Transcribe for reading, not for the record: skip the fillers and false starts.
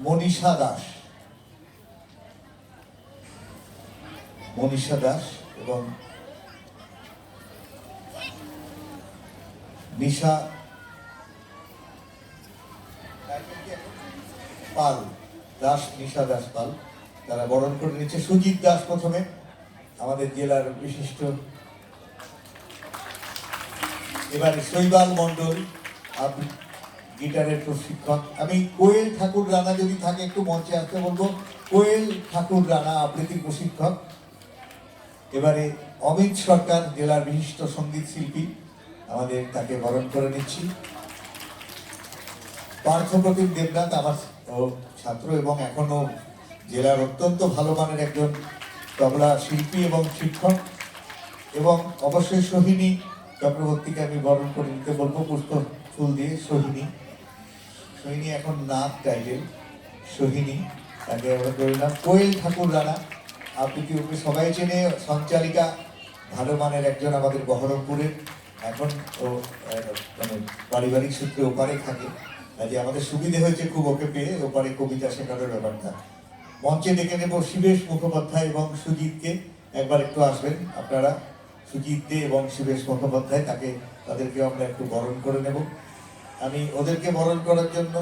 মনীষা দাস, এবং নিশা পাল দাস, নিশা দাস পাল, তারা বরণ করে নিচ্ছে। সুজিত দাস প্রথমে, আমাদের জেলার বিশিষ্ট। এবারে শৈবাল মণ্ডল, গিটারের প্রশিক্ষক। আমি কোয়েল ঠাকুর রানা যদি থাকে একটু মঞ্চে আসতে বলবো। কোয়েল ঠাকুর রানা আবৃত্তির প্রশিক্ষক। এবারে অমিত সরকার, জেলার বিশিষ্ট সঙ্গীত শিল্পী, আমাদের তাকে বরণ করে নিচ্ছি। পার্থপ্রতিম দেবনাথ, আমার ছাত্র এবং এখনো জেলার অত্যন্ত ভালো মানের একজন তবলা শিল্পী এবং শিক্ষক। এবং অবশ্যই সোহিনী চক্রবর্তীকে আমি বরণ করে নিতে বলবো পুষ্প ফুল দিয়ে। সোহিনী এখন নাথ টাইটেল, সোহিনী, তাকে আমরা ধরলাম। কোয়েল ঠাকুর রানা, আপনি কি ওকে সবাই চেনে, সঞ্চালিকা, ভালো মানের একজন, আমাদের বহরমপুরের। এখন ও মানে পারিবারিক সূত্রে ওপারে থাকে, কাজে আমাদের সুবিধে হয়েছে খুব ওকে পেয়ে, ওপারে কবিতা শেখানোর ব্যাপারটা। মঞ্চে ডেকে নেব শিবেশ মুখোপাধ্যায় এবং সুজিতকে। একবার একটু আসবেন আপনারা, সুজিত দে এবং শিবেশ মুখোপাধ্যায়, তাদেরকে আমরা একটু বরণ করে নেব। আমি ওদেরকে বরণ করার জন্য